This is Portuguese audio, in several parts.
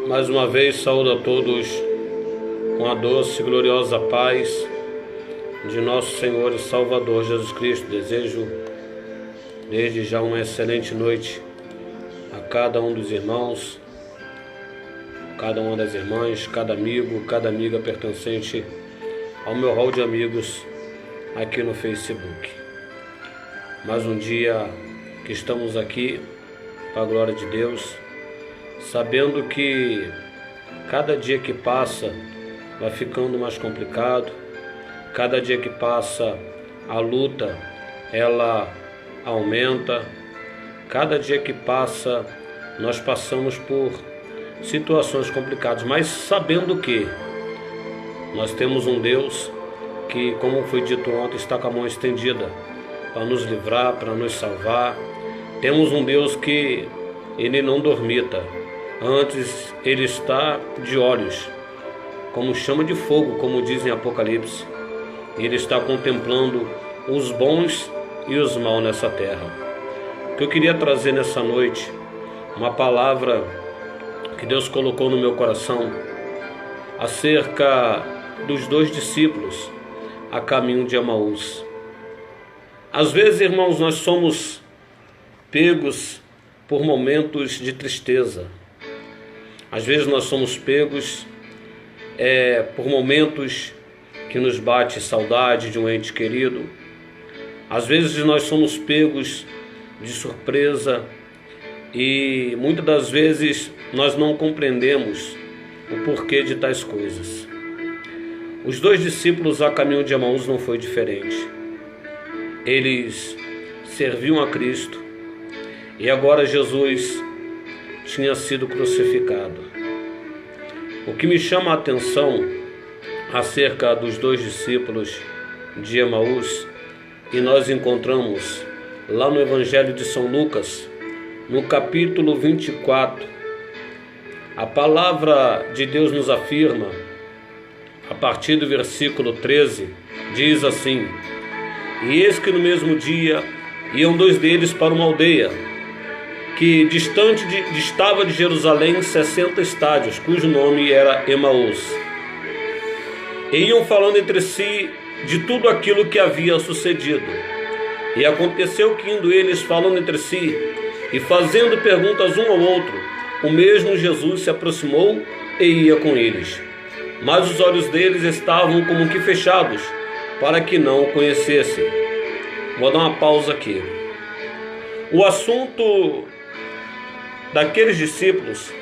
Mais uma vez saúdo a todos com a doce e gloriosa paz de nosso Senhor e Salvador Jesus Cristo. Desejo desde já uma excelente noite a cada um dos irmãos, cada uma das irmãs, cada amigo, cada amiga pertencente ao meu hall de amigos aqui no Facebook. Mais um dia que estamos aqui, para a glória de Deus, sabendo que cada dia que passa vai ficando mais complicado, cada dia que passa a luta ela aumenta, cada dia que passa nós passamos por situações complicadas, mas sabendo que nós temos um Deus que, como foi dito ontem, está com a mão estendida para nos livrar, para nos salvar. Temos um Deus que Ele não dormita, antes Ele está de olhos, como chama de fogo, como diz em Apocalipse. Ele está contemplando os bons e os maus nessa terra. O que eu queria trazer nessa noite, uma palavra que Deus colocou no meu coração, acerca dos dois discípulos a caminho de Emaús. Às vezes, irmãos, nós somos pegos por momentos de tristeza. Às vezes nós somos pegos por momentos que nos bate saudade de um ente querido. Às vezes nós somos pegos de surpresa e muitas das vezes nós não compreendemos o porquê de tais coisas. Os dois discípulos a caminho de Emaús não foi diferente. Eles serviam a Cristo e agora Jesus tinha sido crucificado. O que me chama a atenção acerca dos dois discípulos de Emaús, e nós encontramos lá no Evangelho de São Lucas, no capítulo 24, a palavra de Deus nos afirma, a partir do versículo 13, diz assim: E eis que no mesmo dia iam dois deles para uma aldeia, que distava de Jerusalém 60 estádios, cujo nome era Emaús. E iam falando entre si de tudo aquilo que havia sucedido. E aconteceu que, indo eles falando entre si e fazendo perguntas um ao outro, o mesmo Jesus se aproximou e ia com eles. Mas os olhos deles estavam como que fechados, para que não o conhecessem. Vou dar uma pausa aqui. O assunto daqueles discípulos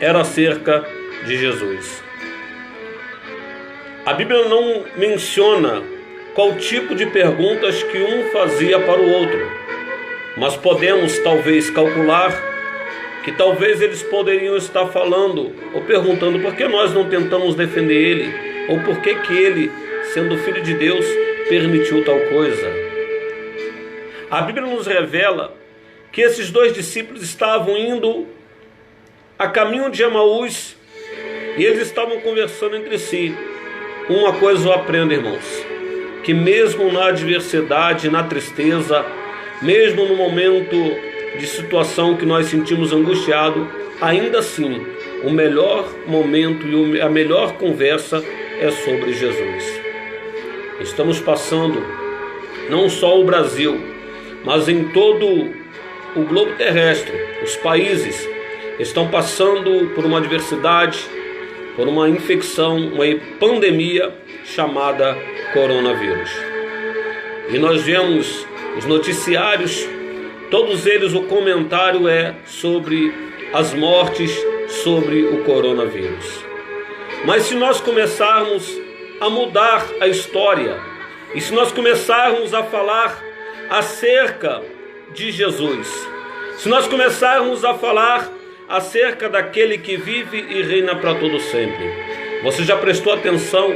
era acerca de Jesus. A Bíblia não menciona qual tipo de perguntas que um fazia para o outro, mas podemos talvez calcular que talvez eles poderiam estar falando ou perguntando por que nós não tentamos defender ele, ou por que ele, sendo filho de Deus, permitiu tal coisa. A Bíblia nos revela que esses dois discípulos estavam indo a caminho de Emaús e eles estavam conversando entre si. Uma coisa eu aprendo, irmãos, que mesmo na adversidade, na tristeza, mesmo no momento de situação que nós sentimos angustiado, ainda assim, o melhor momento e a melhor conversa é sobre Jesus. Estamos passando, não só o Brasil, mas em todo o globo terrestre, os países estão passando por uma adversidade, por uma infecção, uma pandemia chamada coronavírus. E nós vemos os noticiários, todos eles o comentário é sobre as mortes, sobre o coronavírus. Mas se nós começarmos a mudar a história, e se nós começarmos a falar acerca de Jesus, se nós começarmos a falar acerca daquele que vive e reina para todo sempre, você já prestou atenção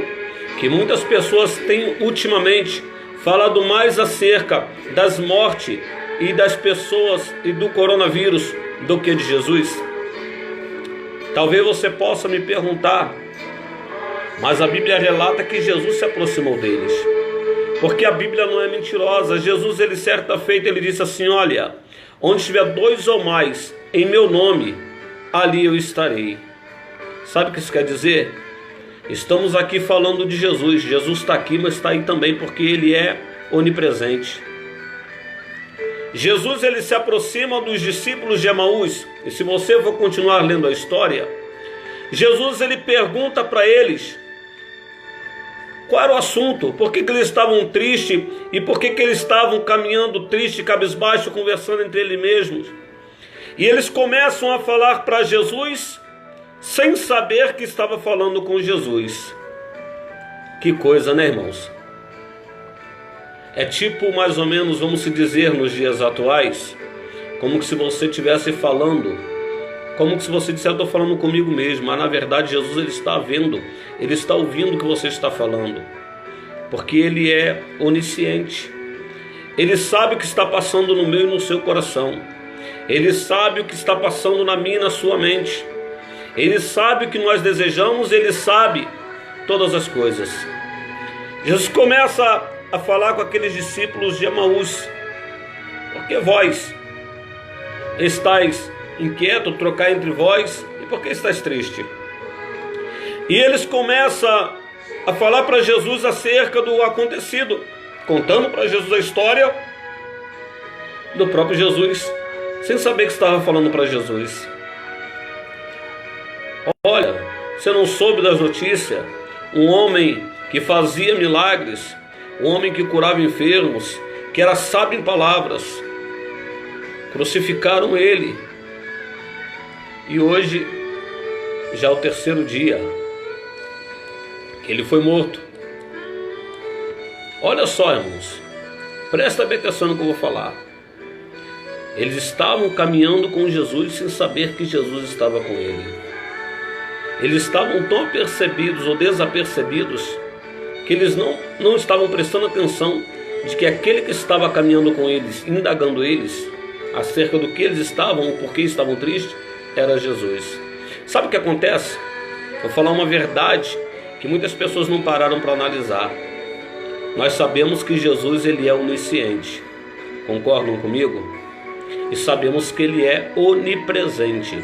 que muitas pessoas têm ultimamente falado mais acerca das mortes e das pessoas e do coronavírus do que de Jesus? Talvez você possa me perguntar, mas a Bíblia relata que Jesus se aproximou deles, porque a Bíblia não é mentirosa. Jesus, ele certa feita, ele disse assim: olha, onde estiver dois ou mais em meu nome, ali eu estarei. Sabe o que isso quer dizer? Estamos aqui falando de Jesus. Jesus está aqui, mas está aí também porque Ele é onipresente. Jesus, ele se aproxima dos discípulos de Emaús. E se você for continuar lendo a história, Jesus, ele pergunta para eles qual era o assunto, por que eles estavam tristes e por que eles estavam caminhando triste, cabisbaixo, conversando entre eles mesmos. E eles começam a falar para Jesus sem saber que estava falando com Jesus. Que coisa, né, irmãos? É tipo, mais ou menos, vamos se dizer, nos dias atuais, como se você estivesse falando, como se você dissesse, eu estou falando comigo mesmo, mas na verdade Jesus, ele está vendo, ele está ouvindo o que você está falando, porque ele é onisciente. Ele sabe o que está passando no meu e no seu coração. Ele sabe o que está passando na minha e na sua mente. Ele sabe o que nós desejamos, ele sabe todas as coisas. Jesus começa a falar com aqueles discípulos de Emaús. Porque vós estáis inquietos, trocar entre vós, e por que estáis tristes? E eles começam a falar para Jesus acerca do acontecido, contando para Jesus a história do próprio Jesus, sem saber que estava falando para Jesus. Olha, você não soube das notícias? Um homem que fazia milagres, um homem que curava enfermos, que era sábio em palavras, crucificaram ele. E hoje, já é o terceiro dia que ele foi morto. Olha só, irmãos, presta bem atenção no que eu vou falar. Eles estavam caminhando com Jesus sem saber que Jesus estava com ele. Eles estavam tão apercebidos ou desapercebidos que eles não estavam prestando atenção de que aquele que estava caminhando com eles, indagando eles acerca do que eles estavam ou por que estavam tristes, era Jesus. Sabe o que acontece? Vou falar uma verdade que muitas pessoas não pararam para analisar. Nós sabemos que Jesus, ele é onisciente. Concordam comigo? E sabemos que ele é onipresente.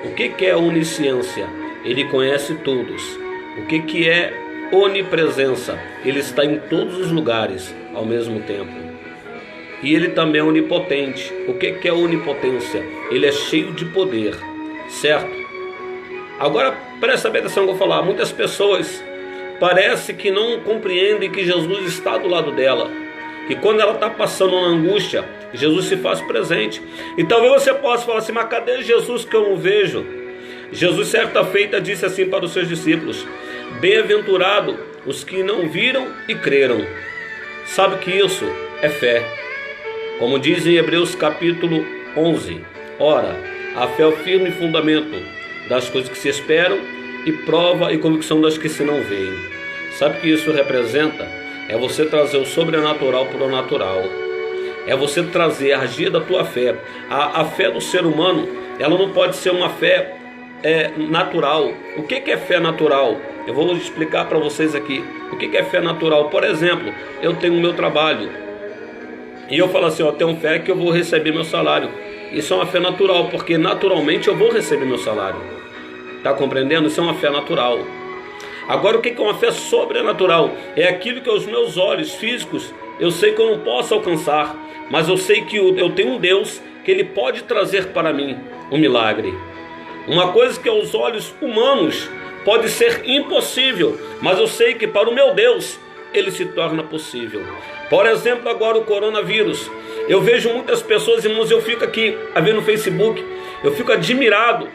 O que é onisciência? Ele conhece todos. O que é onipresença? Ele está em todos os lugares ao mesmo tempo. E ele também é onipotente. O que é onipotência? Ele é cheio de poder, certo? Agora presta bem atenção que eu vou falar. Muitas pessoas parece que não compreendem que Jesus está do lado dela, que quando ela está passando uma angústia, Jesus se faz presente. E talvez você possa falar assim, mas cadê Jesus que eu não vejo? Jesus certa feita disse assim para os seus discípulos: bem-aventurado os que não viram e creram. Sabe que isso é fé. Como diz em Hebreus capítulo 11, ora, a fé é o firme fundamento das coisas que se esperam e prova e convicção das que se não veem. Sabe o que isso representa? É você trazer o sobrenatural para o natural. É você trazer a energia da tua fé. A fé do ser humano, ela não pode ser uma fé natural. O que é fé natural? Eu vou explicar para vocês aqui. O que é fé natural? Por exemplo, eu tenho o meu trabalho e eu falo assim, eu tenho fé que eu vou receber meu salário. Isso é uma fé natural, porque naturalmente eu vou receber meu salário. Está compreendendo? Isso é uma fé natural. Agora, o que é uma fé sobrenatural? É aquilo que aos meus olhos físicos eu sei que eu não posso alcançar, mas eu sei que eu tenho um Deus que Ele pode trazer para mim um milagre. Uma coisa que aos olhos humanos pode ser impossível, mas eu sei que para o meu Deus ele se torna possível. Por exemplo, agora o coronavírus. Eu vejo muitas pessoas, irmãos, eu fico aqui a ver no Facebook, eu fico admirado.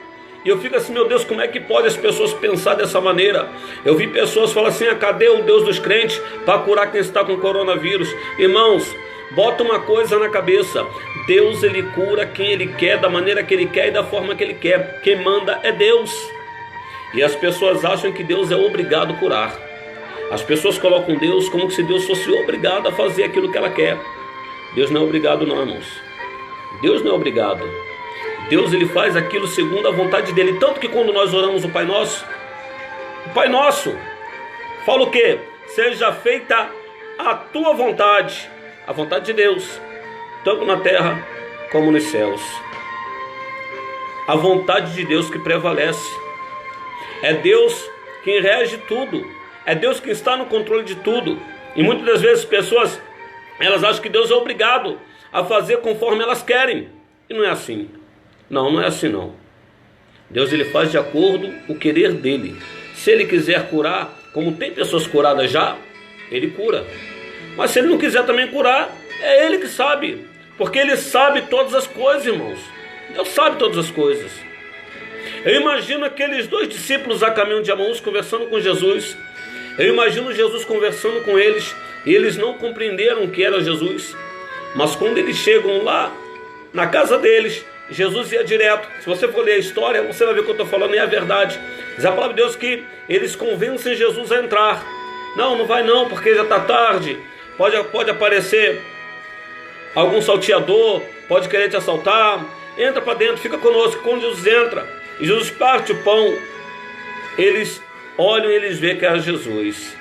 E eu fico assim, meu Deus, como é que pode as pessoas pensar dessa maneira? Eu vi pessoas falar assim, cadê o Deus dos crentes para curar quem está com coronavírus? Irmãos, bota uma coisa na cabeça. Deus, ele cura quem ele quer, da maneira que ele quer e da forma que ele quer. Quem manda é Deus. E as pessoas acham que Deus é obrigado a curar. As pessoas colocam Deus como se Deus fosse obrigado a fazer aquilo que ela quer. Deus não é obrigado não, irmãos. Deus não é obrigado. Deus, ele faz aquilo segundo a vontade dele. Tanto que quando nós oramos o Pai Nosso fala o quê? Seja feita a tua vontade, a vontade de Deus, tanto na terra como nos céus. A vontade de Deus que prevalece. É Deus quem rege tudo. É Deus quem está no controle de tudo. E muitas das vezes pessoas, elas acham que Deus é obrigado a fazer conforme elas querem. E não é assim. Não é assim não. Deus, ele faz de acordo com o querer dele. Se ele quiser curar, como tem pessoas curadas já, ele cura. Mas se ele não quiser também curar, é ele que sabe. Porque ele sabe todas as coisas, irmãos. Deus sabe todas as coisas. Eu imagino aqueles 2 discípulos a caminho de Emaús conversando com Jesus. Eu imagino Jesus conversando com eles. E eles não compreenderam que era Jesus. Mas quando eles chegam lá, na casa deles, Jesus ia direto. Se você for ler a história, você vai ver o que eu estou falando, e é a verdade. Diz a palavra de Deus que eles convencem Jesus a entrar. Não vai não, porque já está tarde. Pode aparecer algum salteador, pode querer te assaltar. Entra para dentro, fica conosco. Quando Jesus entra e Jesus parte o pão, eles olham e eles veem que é Jesus.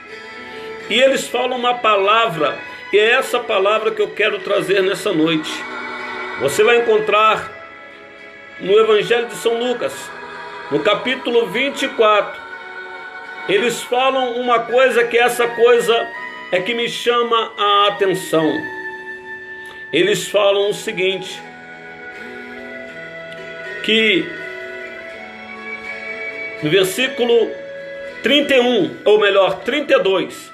E eles falam uma palavra, e é essa palavra que eu quero trazer nessa noite. Você vai encontrar no Evangelho de São Lucas, no capítulo 24, eles falam uma coisa que essa coisa é que me chama a atenção. Eles falam o seguinte, que no versículo 31, ou melhor, 32,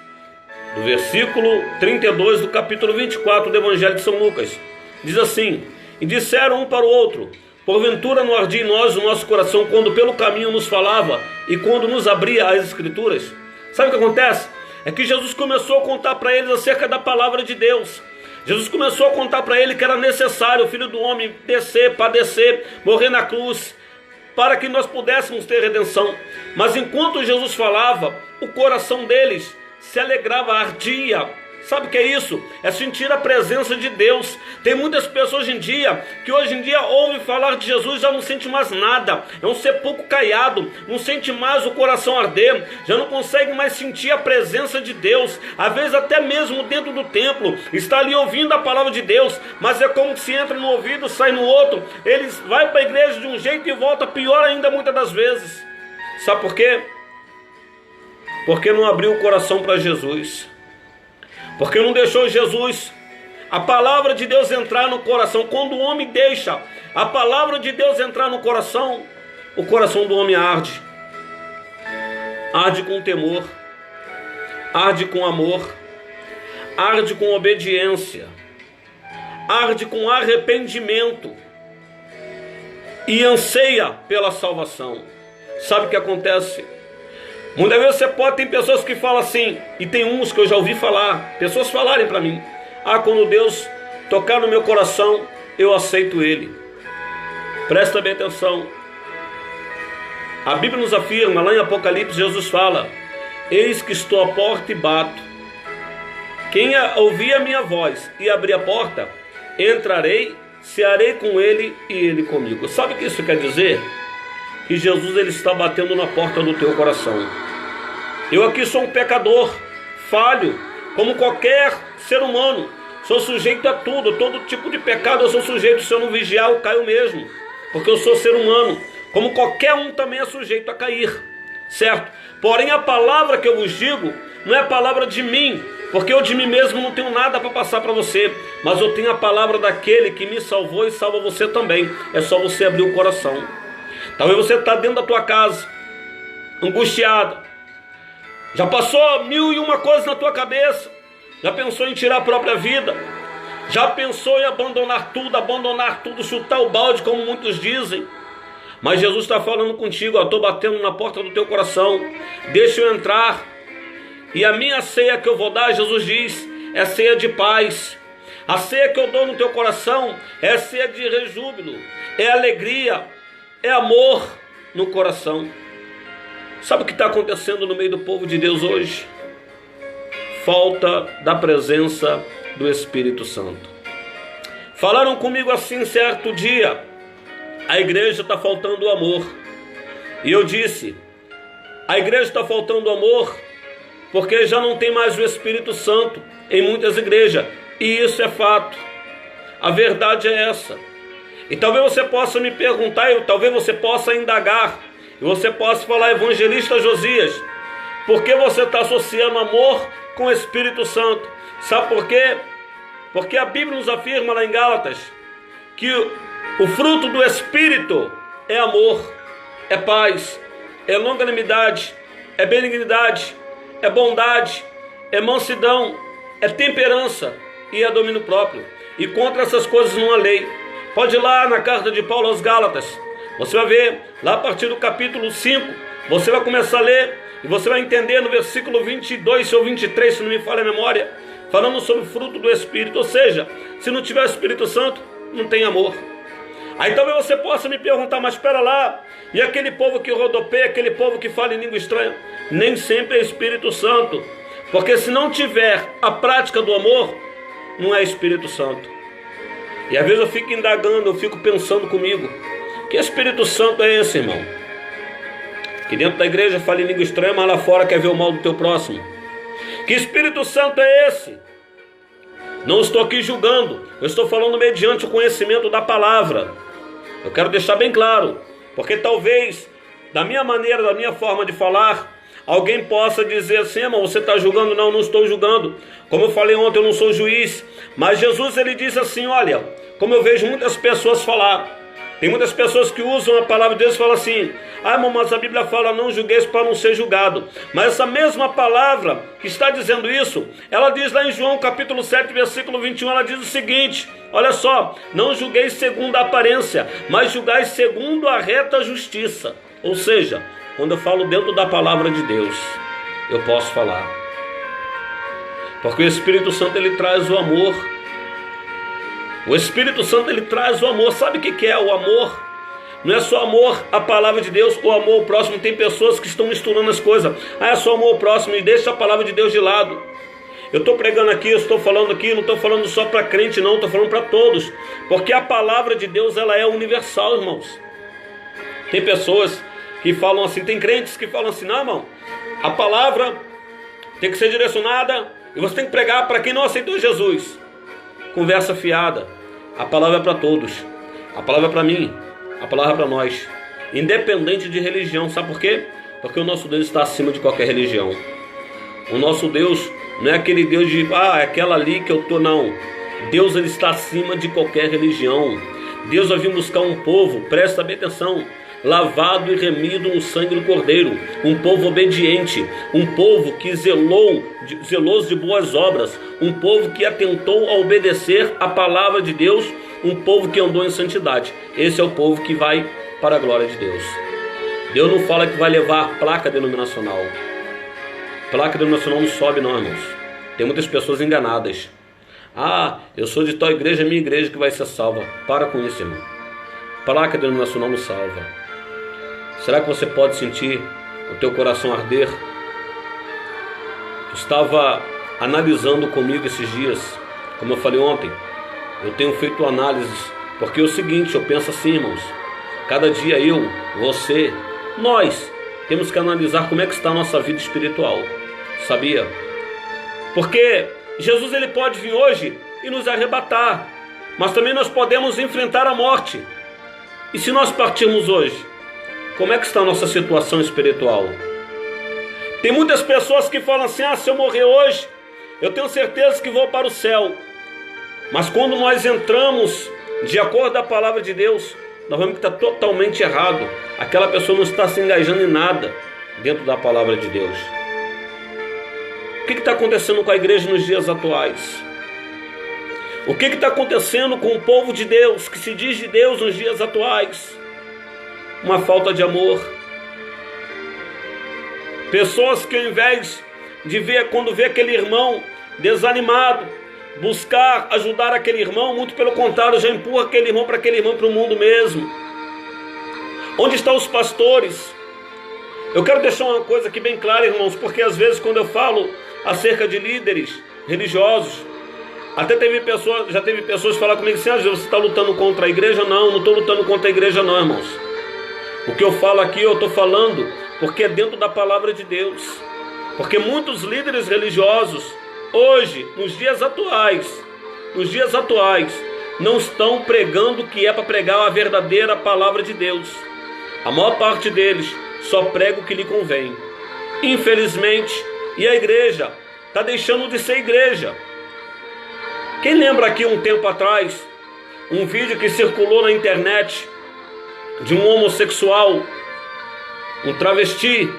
do versículo 32 do capítulo 24 do Evangelho de São Lucas, diz assim: e disseram um para o outro, porventura não ardia em nós o nosso coração quando pelo caminho nos falava e quando nos abria as Escrituras? Sabe o que acontece? É que Jesus começou a contar para eles acerca da palavra de Deus. Jesus começou a contar para ele que era necessário o Filho do Homem descer, padecer, morrer na cruz, para que nós pudéssemos ter redenção. Mas enquanto Jesus falava, o coração deles se alegrava, ardia. Sabe o que é isso? É sentir a presença de Deus. Tem muitas pessoas hoje em dia ouvem falar de Jesus e já não sente mais nada. É um sepulcro caiado, não sente mais o coração arder, já não consegue mais sentir a presença de Deus. Às vezes até mesmo dentro do templo, está ali ouvindo a palavra de Deus, mas é como se entra no ouvido, sai no outro. Eles vai para a igreja de um jeito e volta pior ainda muitas das vezes. Sabe por quê? Porque não abriu o coração para Jesus. Porque não deixou Jesus, a palavra de Deus entrar no coração. Quando o homem deixa a palavra de Deus entrar no coração, o coração do homem arde. Arde com temor, arde com amor, arde com obediência, arde com arrependimento e anseia pela salvação. Sabe o que acontece? Muitas vezes tem pessoas que falam assim, e tem uns que eu já ouvi falar, pessoas falarem para mim: quando Deus tocar no meu coração, eu aceito Ele. Presta bem atenção. A Bíblia nos afirma, lá em Apocalipse, Jesus fala: eis que estou à porta e bato. Quem ouvir a minha voz e abrir a porta, entrarei, cearei com ele e ele comigo. Sabe o que isso quer dizer? Que Jesus, ele está batendo na porta do teu coração. Eu aqui sou um pecador, falho, como qualquer ser humano. Sou sujeito a tudo, todo tipo de pecado eu sou sujeito. Se eu não vigiar, eu caio mesmo, porque eu sou ser humano, como qualquer um também é sujeito a cair, certo? Porém a palavra que eu vos digo não é a palavra de mim, porque eu de mim mesmo não tenho nada para passar para você, mas eu tenho a palavra daquele que me salvou e salva você também. É só você abrir o coração. Talvez você está dentro da tua casa, angustiado, já passou 1001 coisas na tua cabeça, já pensou em tirar a própria vida, já pensou em abandonar tudo, chutar o balde, como muitos dizem. Mas Jesus está falando contigo: estou batendo na porta do teu coração, deixa eu entrar. E a minha ceia que eu vou dar, Jesus diz, é ceia de paz. A ceia que eu dou no teu coração é ceia de rejúbilo, é alegria, é amor no coração. Sabe o que está acontecendo no meio do povo de Deus hoje? Falta da presença do Espírito Santo. Falaram comigo assim certo dia: a igreja está faltando amor. E eu disse: a igreja está faltando amor porque já não tem mais o Espírito Santo em muitas igrejas. E isso é fato. A verdade é essa. E talvez você possa me perguntar, e talvez você possa indagar: e você possa falar: evangelista Josias, por que você está associando amor com o Espírito Santo? Sabe por quê? Porque a Bíblia nos afirma lá em Gálatas que o fruto do Espírito é amor, é paz, é longanimidade, é benignidade, é bondade, é mansidão, é temperança e é domínio próprio. E contra essas coisas não há lei. Pode ir lá na carta de Paulo aos Gálatas, você vai ver lá a partir do capítulo 5, você vai começar a ler e você vai entender no versículo 22 ou 23, se não me falha a memória, falando sobre o fruto do Espírito. Ou seja, se não tiver o Espírito Santo, não tem amor. Aí talvez você possa me perguntar: mas espera lá, e aquele povo que rodopeia, aquele povo que fala em língua estranha? Nem sempre é Espírito Santo, porque se não tiver a prática do amor, não é Espírito Santo. E às vezes eu fico indagando, eu fico pensando comigo: que Espírito Santo é esse, irmão? Que dentro da igreja fala em língua estranha, mas lá fora quer ver o mal do teu próximo. Que Espírito Santo é esse? Não estou aqui julgando, eu estou falando mediante o conhecimento da palavra. Eu quero deixar bem claro, porque talvez, da minha maneira, da minha forma de falar, alguém possa dizer assim: irmão, você está julgando? Não, não estou julgando. Como eu falei ontem, eu não sou juiz. Mas Jesus, ele diz assim: olha, como eu vejo muitas pessoas falar, tem muitas pessoas que usam a palavra de Deus e falam assim: ah, irmão, mas a Bíblia fala: não julgueis para não ser julgado. Mas essa mesma palavra que está dizendo isso, ela diz lá em João capítulo 7, versículo 21, ela diz o seguinte: olha só, não julgueis segundo a aparência, mas julgai segundo a reta justiça. Ou seja, quando eu falo dentro da palavra de Deus, eu posso falar, porque o Espírito Santo, ele traz o amor. O Espírito Santo, ele traz o amor. Sabe o que é o amor? Não é só amor à palavra de Deus ou amor ao próximo. Tem pessoas que estão misturando as coisas. Ah, é só amor ao próximo e deixa a palavra de Deus de lado. Eu estou pregando aqui, eu estou falando aqui, não estou falando só para crente não, estou falando para todos. Porque a palavra de Deus, ela é universal, irmãos. Tem pessoas que falam assim, tem crentes que falam assim: não, irmão, a palavra tem que ser direcionada e você tem que pregar para quem não aceitou Jesus. Conversa fiada. A palavra é para todos. A palavra é para mim. A palavra é para nós, independente de religião. Sabe por quê? Porque o nosso Deus está acima de qualquer religião. O nosso Deus não é aquele Deus de é aquela ali que eu tô, não. Deus, ele está acima de qualquer religião. Deus vai vir buscar um povo, presta bem atenção, lavado e remido no sangue do Cordeiro, um povo obediente, um povo que zeloso de boas obras, um povo que atentou a obedecer a palavra de Deus, um povo que andou em santidade. Esse é o povo que vai para a glória de Deus. Deus não fala que vai levar placa denominacional. Placa denominacional não sobe não, irmãos. Tem muitas pessoas enganadas. Ah, eu sou de tal igreja, minha igreja que vai ser salva. Para com isso, irmão. Placa denominacional não salva. Será que você pode sentir o teu coração arder? Eu estava analisando comigo esses dias, como eu falei ontem, eu tenho feito análises, porque é o seguinte, eu penso assim, irmãos, cada dia eu, você, nós, temos que analisar como é que está a nossa vida espiritual, sabia? Porque Jesus, ele pode vir hoje e nos arrebatar, mas também nós podemos enfrentar a morte. E se nós partirmos hoje, como é que está a nossa situação espiritual? Tem muitas pessoas que falam assim: se eu morrer hoje, eu tenho certeza que vou para o céu. Mas quando nós entramos de acordo com a palavra de Deus, nós vamos estar totalmente errado. Aquela pessoa não está se engajando em nada dentro da palavra de Deus. O que está acontecendo com a igreja nos dias atuais? O que está acontecendo com o povo de Deus, que se diz de Deus nos dias atuais? Uma falta de amor. Pessoas que ao invés de ver, quando vê aquele irmão desanimado, buscar ajudar aquele irmão, muito pelo contrário, já empurra aquele irmão para o mundo mesmo. Onde estão os pastores? Eu quero deixar uma coisa aqui bem clara, irmãos, porque às vezes quando eu falo acerca de líderes religiosos, até já teve pessoas falar comigo assim: você está lutando contra a igreja? Não estou lutando contra a igreja não, irmãos. O que eu falo aqui, eu estou falando porque é dentro da palavra de Deus. Porque muitos líderes religiosos, hoje, nos dias atuais, não estão pregando o que é para pregar a verdadeira palavra de Deus. A maior parte deles só prega o que lhe convém. Infelizmente, e a igreja está deixando de ser igreja. Quem lembra aqui um tempo atrás, um vídeo que circulou na internet de um homossexual, um travesti,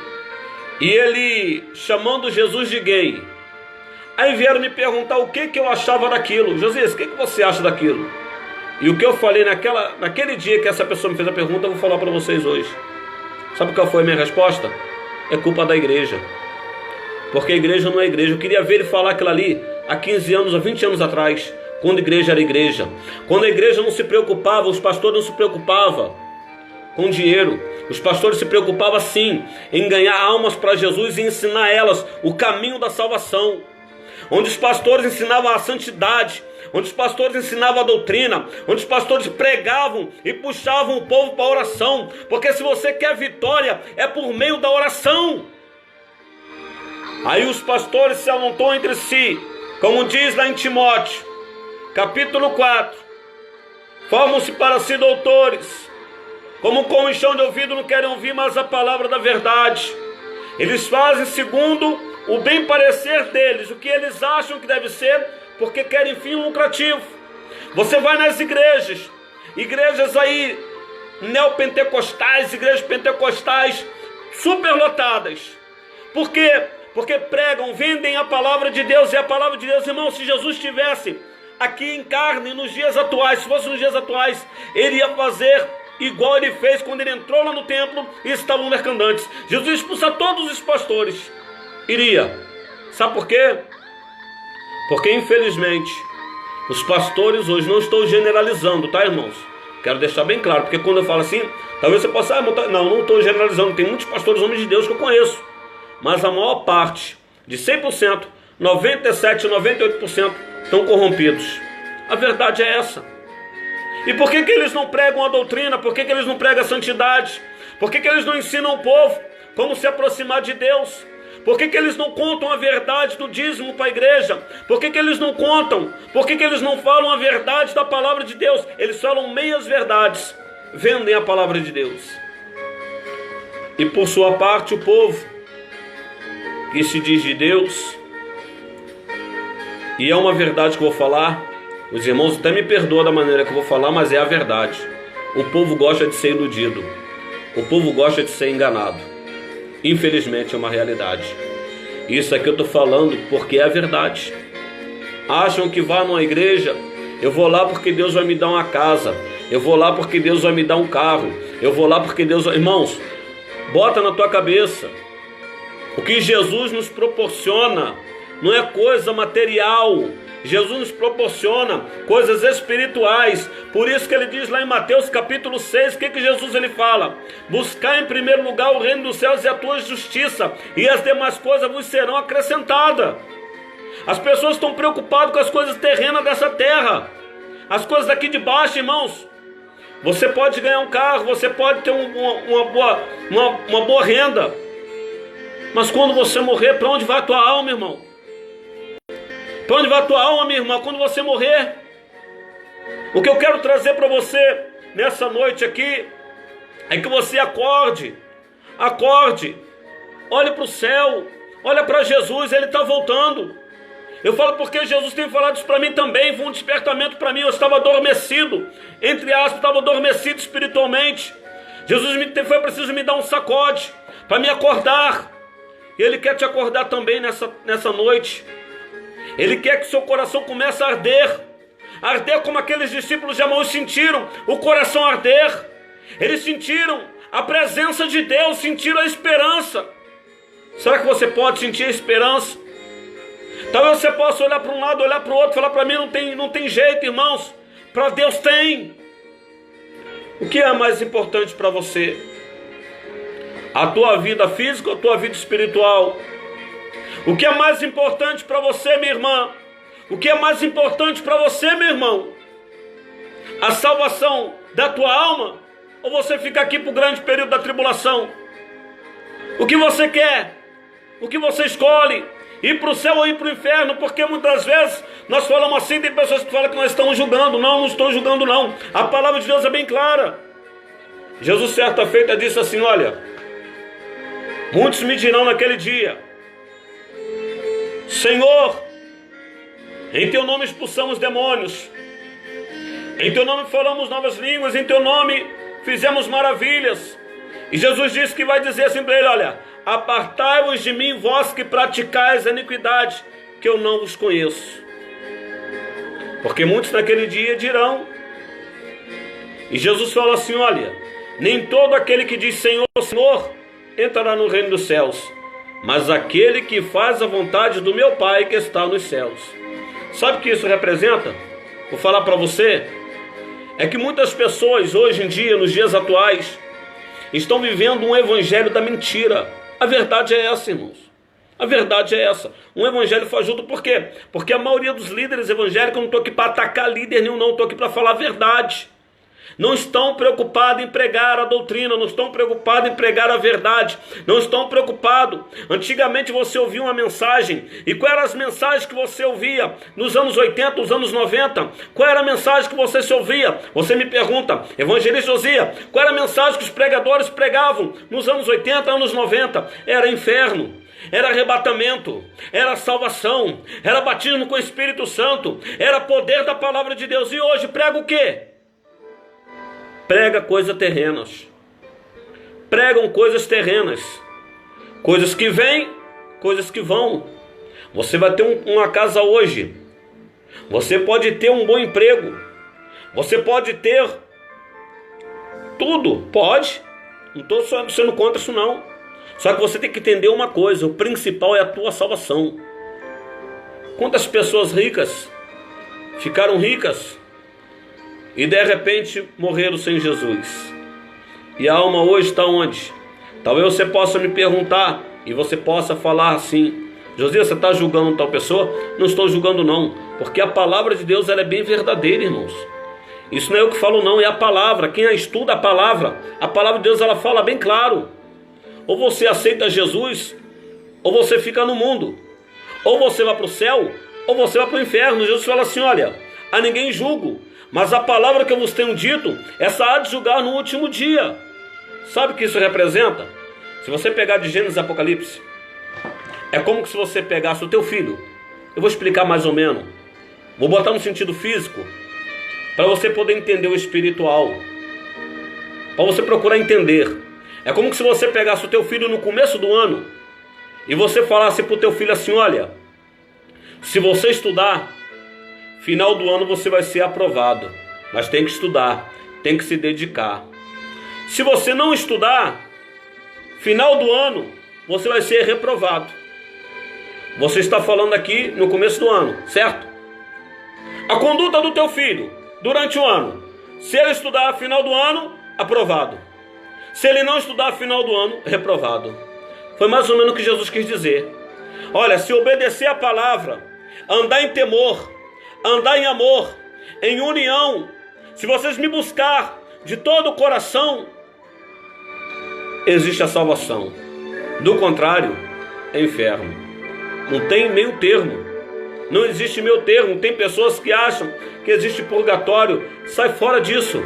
e ele chamando Jesus de gay. Aí vieram me perguntar o que eu achava daquilo. Josias, o que você acha daquilo? E o que eu falei naquele dia que essa pessoa me fez a pergunta, eu vou falar para vocês hoje. Sabe qual foi a minha resposta? É culpa da igreja. Porque a igreja não é igreja. Eu queria ver ele falar aquilo ali há 15 anos, há 20 anos atrás, quando a igreja era igreja. Quando a igreja não se preocupava, os pastores não se preocupavam com dinheiro. Os pastores se preocupavam sim em ganhar almas para Jesus e ensinar elas o caminho da salvação. Onde os pastores ensinavam a santidade, onde os pastores ensinavam a doutrina, onde os pastores pregavam e puxavam o povo para a oração. Porque se você quer vitória, é por meio da oração. Aí os pastores se amontoam entre si, como diz lá em Timóteo, capítulo 4. Formam-se para si doutores, como com enxão de ouvido não querem ouvir mais a palavra da verdade. Eles fazem segundo o bem parecer deles, o que eles acham que deve ser, porque querem fim lucrativo. Você vai nas igrejas aí neopentecostais, igrejas pentecostais superlotadas. Por quê? Porque pregam, vendem a palavra de Deus. E a palavra de Deus, irmão, se Jesus estivesse aqui em carne nos dias atuais, se fosse nos dias atuais, ele ia fazer igual ele fez quando ele entrou lá no templo e estavam mercandantes. Jesus ia expulsar todos os pastores. Iria. Sabe por quê? Porque infelizmente os pastores hoje, não estou generalizando, tá, irmãos? Quero deixar bem claro, porque quando eu falo assim, talvez você possa, não estou generalizando. Tem muitos pastores homens de Deus que eu conheço, mas a maior parte, de 100%, 97%, 98% estão corrompidos. A verdade é essa. E por que eles não pregam a doutrina? Por que eles não pregam a santidade? Por que eles não ensinam o povo como se aproximar de Deus? Por que eles não contam a verdade do dízimo para a igreja? Por que eles não contam? Por que eles não falam a verdade da palavra de Deus? Eles falam meias verdades, vendem a palavra de Deus. E por sua parte o povo, que se diz de Deus, e é uma verdade que eu vou falar, os irmãos até me perdoam da maneira que eu vou falar, mas é a verdade. O povo gosta de ser iludido, o povo gosta de ser enganado. Infelizmente é uma realidade. Isso aqui eu estou falando porque é a verdade. Acham que vá numa igreja, eu vou lá porque Deus vai me dar uma casa, eu vou lá porque Deus vai me dar um carro, eu vou lá porque Deus vai... Irmãos, bota na tua cabeça, o que Jesus nos proporciona não é coisa material. Jesus nos proporciona coisas espirituais. Por isso que ele diz lá em Mateus capítulo 6, o que Jesus ele fala? Buscar em primeiro lugar o reino dos céus e a tua justiça, e as demais coisas vos serão acrescentadas. As pessoas estão preocupadas com as coisas terrenas dessa terra, as coisas daqui de baixo, irmãos. Você pode ganhar um carro, você pode ter uma boa renda, mas quando você morrer, para onde vai a tua alma, irmão? Para onde vai a tua alma, minha irmã, quando você morrer? O que eu quero trazer para você nessa noite aqui é que você acorde, olhe para o céu, olha para Jesus, Ele está voltando. Eu falo porque Jesus tem falado isso para mim também, foi um despertamento para mim. Eu estava adormecido, entre aspas, estava adormecido espiritualmente. Jesus foi preciso me dar um sacode para me acordar, e Ele quer te acordar também nessa noite. Ele quer que seu coração comece a arder como aqueles discípulos de Emaús sentiram o coração arder. Eles sentiram a presença de Deus, sentiram a esperança. Será que você pode sentir a esperança? Talvez você possa olhar para um lado, olhar para o outro, falar para mim, não tem jeito, irmãos. Para Deus tem. O que é mais importante para você? A tua vida física ou a tua vida espiritual? O que é mais importante para você, minha irmã? O que é mais importante para você, meu irmão? A salvação da tua alma? Ou você fica aqui para o grande período da tribulação? O que você quer? O que você escolhe? Ir para o céu ou ir para o inferno? Porque muitas vezes nós falamos assim, tem pessoas que falam que nós estamos julgando. Não estou julgando não. A palavra de Deus é bem clara. Jesus certa feita disse assim, olha, Muitos me dirão naquele dia: Senhor, em teu nome expulsamos demônios, em teu nome falamos novas línguas, em teu nome fizemos maravilhas. E Jesus disse que vai dizer assim para ele: olha, apartai-vos de mim, vós que praticais a iniquidade, que eu não vos conheço. Porque muitos naquele dia dirão, e Jesus fala assim: olha, nem todo aquele que diz Senhor, Senhor, entrará no reino dos céus, mas aquele que faz a vontade do meu Pai que está nos céus. Sabe o que isso representa? Vou falar para você. É que muitas pessoas hoje em dia, nos dias atuais, estão vivendo um evangelho da mentira. A verdade é essa, irmãos. A verdade é essa. Um evangelho fajuto, por quê? Porque a maioria dos líderes evangélicos, eu não estou aqui para atacar líder nenhum, não. Estou aqui para falar a verdade. Não estão preocupados em pregar a doutrina, não estão preocupados em pregar a verdade, não estão preocupados. Antigamente você ouvia uma mensagem, e quais eram as mensagens que você ouvia nos anos 80, nos anos 90? Qual era a mensagem que você se ouvia? Você me pergunta, evangelista Josias, qual era a mensagem que os pregadores pregavam nos anos 80, anos 90? Era inferno, era arrebatamento, era salvação, era batismo com o Espírito Santo, era poder da palavra de Deus. E hoje prega o quê? Prega coisas terrenas. Pregam coisas terrenas. Coisas que vêm, coisas que vão. Você vai ter uma casa hoje. Você pode ter um bom emprego. Você pode ter tudo. Pode. Não estou sendo contra isso não. Só que você tem que entender uma coisa. O principal é a tua salvação. Quantas pessoas ricas ficaram ricas e de repente morreram sem Jesus? E a alma hoje está onde? Talvez você possa me perguntar e você possa falar assim: Josias, você está julgando tal pessoa? Não estou julgando não, porque a palavra de Deus ela é bem verdadeira, irmãos. Isso não é eu que falo não, é a palavra. Quem estuda a palavra de Deus, ela fala bem claro. Ou você aceita Jesus, ou você fica no mundo. Ou você vai para o céu, ou você vai para o inferno. Jesus fala assim: olha, a ninguém julgo, mas a palavra que eu vos tenho dito, essa há de julgar no último dia. Sabe o que isso representa? Se você pegar de Gênesis e Apocalipse, é como se você pegasse o teu filho. Eu vou explicar mais ou menos. Vou botar no sentido físico, para você poder entender o espiritual. Para você procurar entender. É como se você pegasse o teu filho no começo do ano, e você falasse para o teu filho assim: olha, se você estudar, final do ano você vai ser aprovado, mas tem que estudar, tem que se dedicar. Se você não estudar, final do ano você vai ser reprovado. Você está falando aqui no começo do ano, certo? A conduta do teu filho durante o ano: se ele estudar, final do ano, aprovado. Se ele não estudar, final do ano, reprovado. Foi mais ou menos o que Jesus quis dizer. Olha, se obedecer a palavra, andar em temor, andar em amor, em união, se vocês me buscar de todo o coração, existe a salvação. Do contrário, é inferno. Não tem meio termo. Não existe meio termo. Tem pessoas que acham que existe purgatório. Sai fora disso.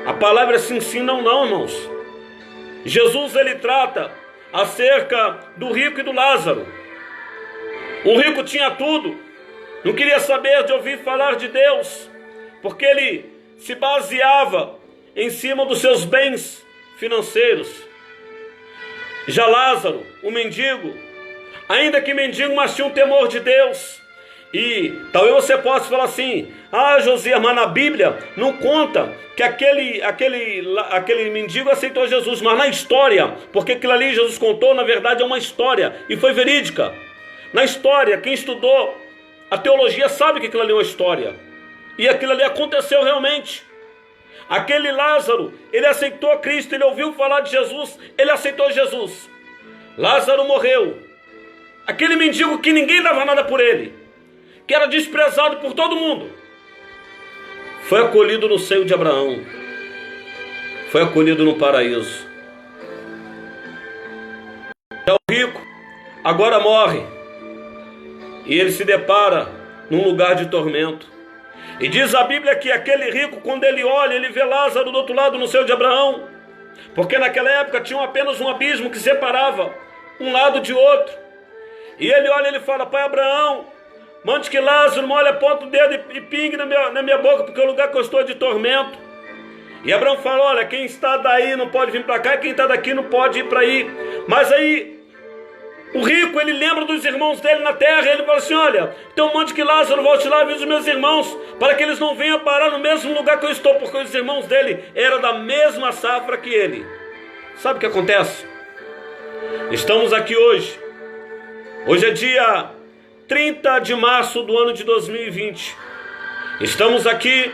A palavra é sim, sim, não, não, irmãos. Jesus, ele trata acerca do rico e do Lázaro. O rico tinha tudo, não queria saber de ouvir falar de Deus, porque ele se baseava em cima dos seus bens financeiros. Já Lázaro, o mendigo, ainda que mendigo, mas tinha um temor de Deus. E talvez você possa falar assim: ah, Josias, mas na Bíblia não conta que aquele mendigo aceitou Jesus. Mas na história, porque aquilo ali Jesus contou, na verdade é uma história, e foi verídica. Na história, quem estudou a teologia sabe que aquilo ali é uma história, e aquilo ali aconteceu realmente. Aquele Lázaro, ele aceitou Cristo, ele ouviu falar de Jesus, ele aceitou Jesus. Lázaro morreu. Aquele mendigo que ninguém dava nada por ele, que era desprezado por todo mundo, foi acolhido no seio de Abraão, foi acolhido no paraíso. Já o rico agora morre, e ele se depara num lugar de tormento. E diz a Bíblia que aquele rico, quando ele olha, ele vê Lázaro do outro lado no seio de Abraão, porque naquela época tinha apenas um abismo que separava um lado de outro. E ele olha e ele fala: pai Abraão, mande que Lázaro molhe a ponta do dedo e pingue na minha boca, porque é o lugar que eu estou de tormento. E Abraão fala: olha, quem está daí não pode vir para cá, e quem está daqui não pode ir para aí. Mas aí o rico, ele lembra dos irmãos dele na terra, e ele fala assim: olha, então mande que Lázaro volte lá e avise os meus irmãos, para que eles não venham parar no mesmo lugar que eu estou, porque os irmãos dele eram da mesma safra que ele. Sabe o que acontece? Estamos aqui hoje. Hoje é dia 30 de março do ano de 2020. Estamos aqui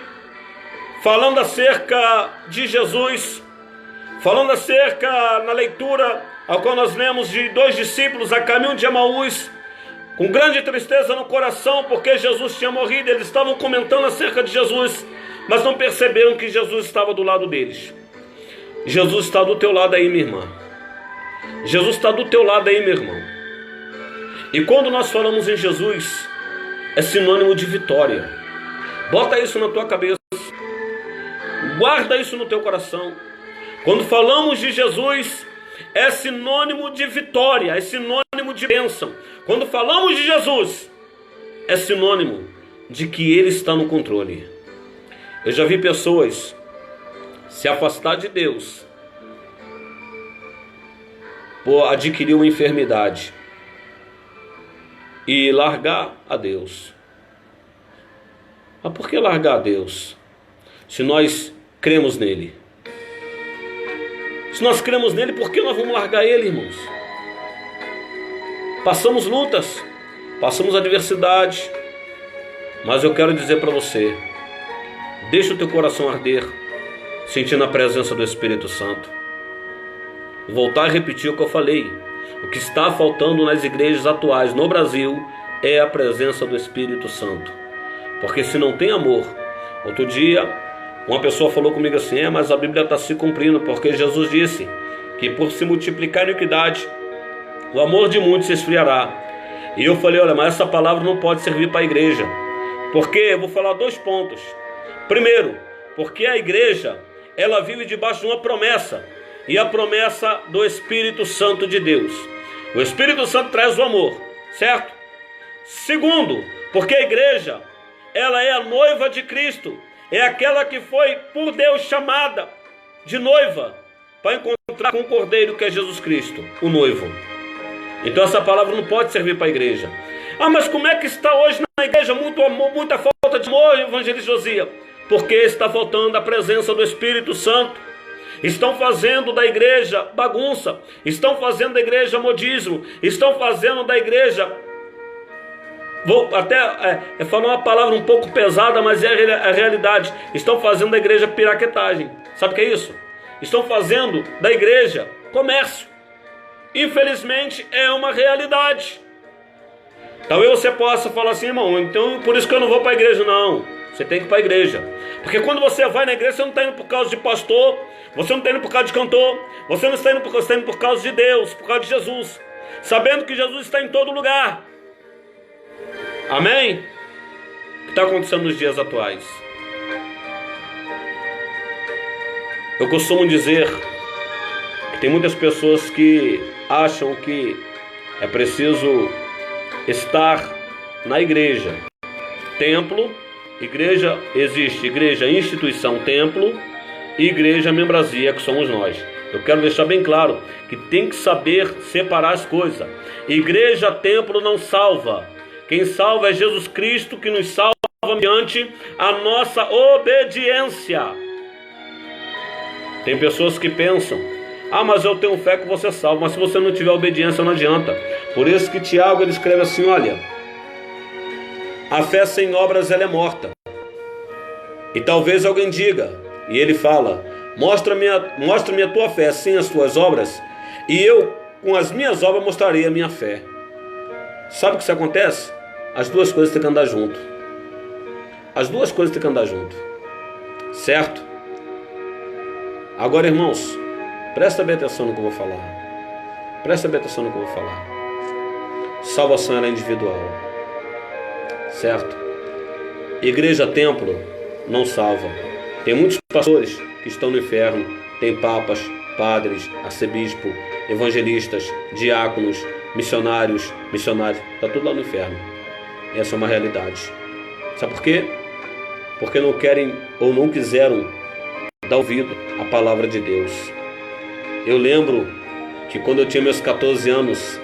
falando acerca de Jesus, falando acerca na leitura ao qual nós lemos de 2 discípulos a caminho de Emaús, com grande tristeza no coração, porque Jesus tinha morrido. Eles estavam comentando acerca de Jesus, mas não perceberam que Jesus estava do lado deles. Jesus está do teu lado aí, minha irmã. Jesus está do teu lado aí, meu irmão. E quando nós falamos em Jesus, é sinônimo de vitória. Bota isso na tua cabeça. Guarda isso no teu coração. Quando falamos de Jesus, é sinônimo de vitória, é sinônimo de bênção. Quando falamos de Jesus, é sinônimo de que Ele está no controle. Eu já vi pessoas se afastar de Deus por adquirir uma enfermidade e largar a Deus. Mas por que largar a Deus? Se nós cremos nele. Se nós cremos nele, por que nós vamos largar ele, irmãos? Passamos lutas, passamos adversidade, mas eu quero dizer para você: deixa o teu coração arder, sentindo a presença do Espírito Santo. Voltar a repetir o que eu falei: o que está faltando nas igrejas atuais no Brasil é a presença do Espírito Santo. Porque se não tem amor, outro dia uma pessoa falou comigo assim: mas a Bíblia está se cumprindo, porque Jesus disse que por se multiplicar a iniquidade, o amor de muitos se esfriará. E eu falei: olha, mas essa palavra não pode servir para a igreja, porque eu vou falar 2 pontos. Primeiro, porque a igreja, ela vive debaixo de uma promessa, e a promessa do Espírito Santo de Deus. O Espírito Santo traz o amor, certo? Segundo, porque a igreja, ela é a noiva de Cristo, é aquela que foi por Deus chamada de noiva para encontrar com o Cordeiro, que é Jesus Cristo, o noivo. Então essa palavra não pode servir para a igreja. Mas como é que está hoje na igreja? Muito amor, muita falta de amor, evangelista Josias. Porque está faltando a presença do Espírito Santo. Estão fazendo da igreja bagunça, estão fazendo da igreja modismo, estão fazendo da igreja, vou até falar uma palavra um pouco pesada, mas é a realidade, estão fazendo da igreja piraquetagem. Sabe o que é isso? Estão fazendo da igreja comércio. Infelizmente é uma realidade. Talvez você possa falar assim: irmão, então por isso que eu não vou para a igreja. Não, você tem que ir para a igreja. Porque quando você vai na igreja, você não está indo por causa de pastor, você não está indo por causa de cantor, você não está indo por, você está indo por causa de Deus, por causa de Jesus, sabendo que Jesus está em todo lugar. Amém? O que está acontecendo nos dias atuais? Eu costumo dizer que tem muitas pessoas que acham que é preciso estar na igreja. Templo, igreja existe, igreja, instituição, templo, e igreja, membresia, que somos nós. Eu quero deixar bem claro que tem que saber separar as coisas. Igreja, templo não salva. Quem salva é Jesus Cristo, que nos salva mediante a nossa obediência. Tem pessoas que pensam: mas eu tenho fé que você salva. Mas se você não tiver obediência, não adianta. Por isso que Tiago, ele escreve assim: olha, a fé sem obras, ela é morta. E talvez alguém diga, e ele fala: mostra-me a tua fé sem as tuas obras, e eu com as minhas obras mostrarei a minha fé. Sabe o que isso acontece? As duas coisas têm que andar junto. As duas coisas têm que andar junto. Certo? Agora, irmãos, presta bem atenção no que eu vou falar. Presta bem atenção no que eu vou falar. Salvação é individual. Certo? Igreja, templo não salva. Tem muitos pastores que estão no inferno. Tem papas, padres, arcebispo, evangelistas, diáconos, missionários, está tudo lá no inferno. Essa é uma realidade. Sabe por quê? Porque não querem ou não quiseram dar ouvido à palavra de Deus. Eu lembro que quando eu tinha meus 14 anos,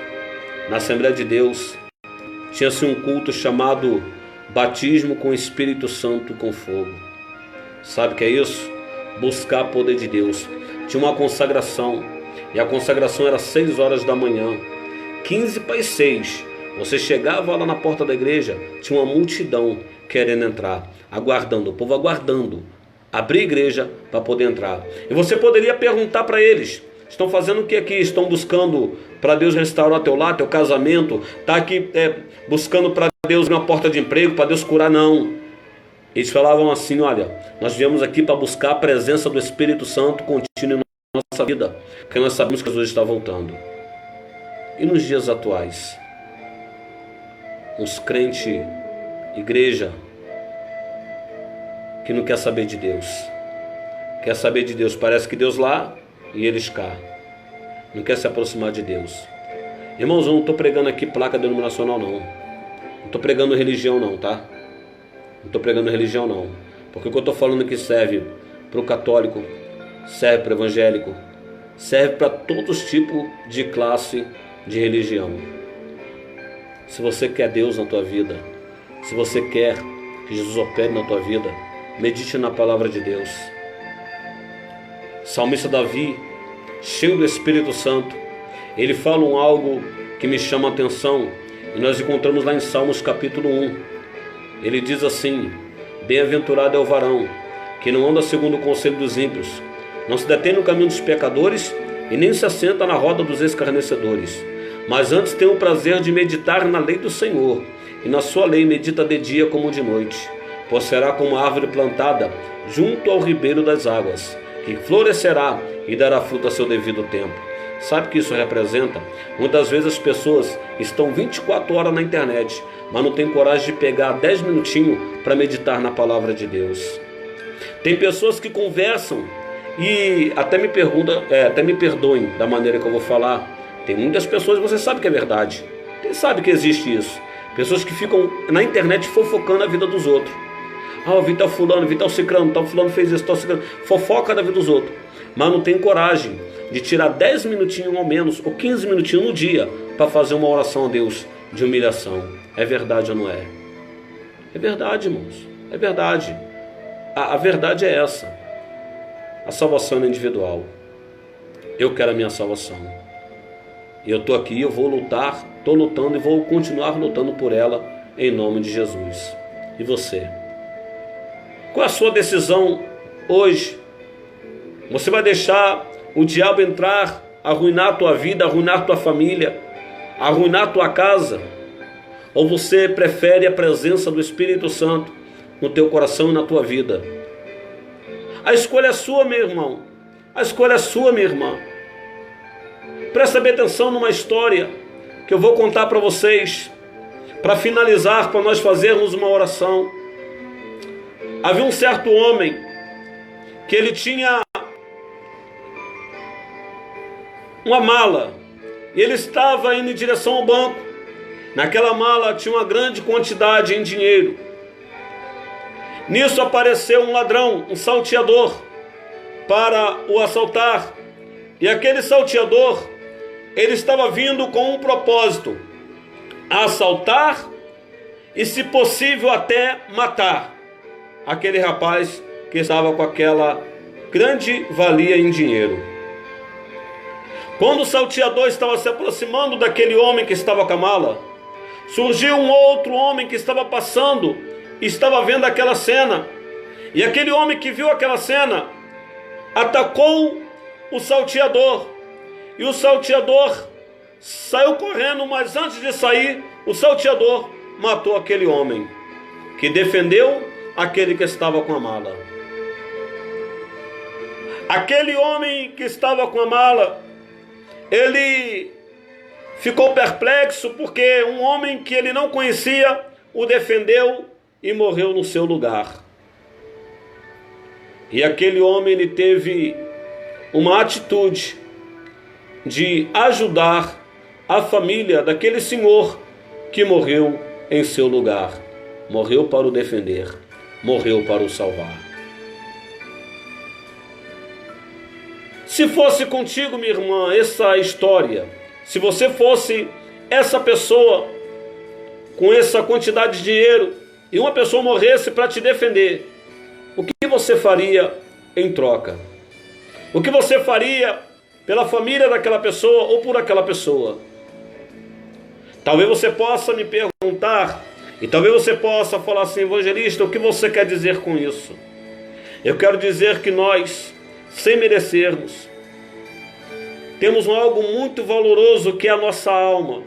na Assembleia de Deus, tinha-se um culto chamado Batismo com o Espírito Santo com Fogo. Sabe o que é isso? Buscar poder de Deus. Tinha uma consagração, e a consagração era 6 horas da manhã, 15 para as 6. Você chegava lá na porta da igreja, tinha uma multidão querendo entrar, aguardando, o povo aguardando abrir a igreja para poder entrar. E você poderia perguntar para eles: estão fazendo o que aqui? Estão buscando para Deus restaurar teu lar, teu casamento? Está aqui buscando para Deus uma porta de emprego, para Deus curar? Não. Eles falavam assim: olha, nós viemos aqui para buscar a presença do Espírito Santo contínua na nossa vida, porque nós sabemos que Jesus está voltando. E nos dias atuais, uns crentes, igreja, que não quer saber de Deus. Quer saber de Deus, parece que Deus lá e eles cá. Não quer se aproximar de Deus. Irmãos, eu não estou pregando aqui placa denominacional não. Não estou pregando religião não, tá? Não estou pregando religião não. Porque o que eu estou falando aqui serve para o católico, serve para o evangélico, serve para todos os tipos de classe de religião. Se você quer Deus na tua vida, se você quer que Jesus opere na tua vida, medite na palavra de Deus. Salmista Davi, cheio do Espírito Santo, ele fala algo que me chama a atenção, e nós encontramos lá em Salmos capítulo 1. Ele diz assim: bem-aventurado é o varão que não anda segundo o conselho dos ímpios, não se detém no caminho dos pecadores e nem se assenta na roda dos escarnecedores, mas antes tem o prazer de meditar na lei do Senhor, e na sua lei medita de dia como de noite. Pois será como árvore plantada junto ao ribeiro das águas, que florescerá e dará fruto a seu devido tempo. Sabe o que isso representa? Muitas vezes as pessoas estão 24 horas na internet, mas não tem coragem de pegar 10 minutinhos para meditar na palavra de Deus. Tem pessoas que conversam e até me perdoem da maneira que eu vou falar. Tem muitas pessoas, você sabe que é verdade, você sabe que existe isso. Pessoas que ficam na internet fofocando a vida dos outros. Ah, vi tal fulano, vi tal ciclano, tal fulano fez isso, tal ciclano. Fofoca da vida dos outros. Mas não tem coragem de tirar 10 minutinhos ao menos, ou 15 minutinhos no dia, para fazer uma oração a Deus de humilhação. É verdade ou não é? É verdade, irmãos. É verdade. A verdade é essa. A salvação é individual. Eu quero a minha salvação. E eu estou aqui, eu vou lutar, estou lutando e vou continuar lutando por ela, em nome de Jesus. E você? Qual é a sua decisão hoje? Você vai deixar o diabo entrar, arruinar a tua vida, arruinar a tua família, arruinar a tua casa? Ou você prefere a presença do Espírito Santo no teu coração e na tua vida? A escolha é sua, meu irmão. A escolha é sua, minha irmã. Presta bem atenção numa história que eu vou contar para vocês, para finalizar, para nós fazermos uma oração. Havia um certo homem que ele tinha uma mala e ele estava indo em direção ao banco. Naquela mala tinha uma grande quantidade em dinheiro. Nisso apareceu um ladrão, um salteador, para o assaltar. E aquele salteador, ele estava vindo com um propósito: assaltar e, se possível, até matar aquele rapaz que estava com aquela grande valia em dinheiro. Quando o salteador estava se aproximando daquele homem que estava com a mala, surgiu um outro homem que estava passando e estava vendo aquela cena. E aquele homem que viu aquela cena atacou o salteador. E o salteador saiu correndo, mas antes de sair, o salteador matou aquele homem que defendeu aquele que estava com a mala. Aquele homem que estava com a mala, ele ficou perplexo porque um homem que ele não conhecia o defendeu e morreu no seu lugar. E aquele homem, ele teve uma atitude de ajudar a família daquele senhor que morreu em seu lugar. Morreu para o defender, morreu para o salvar. Se fosse contigo, minha irmã, essa história, se você fosse essa pessoa com essa quantidade de dinheiro e uma pessoa morresse para te defender, o que você faria em troca? O que você faria pela família daquela pessoa ou por aquela pessoa? Talvez você possa me perguntar, e talvez você possa falar assim: evangelista, o que você quer dizer com isso? Eu quero dizer que nós, sem merecermos, temos algo muito valoroso que é a nossa alma,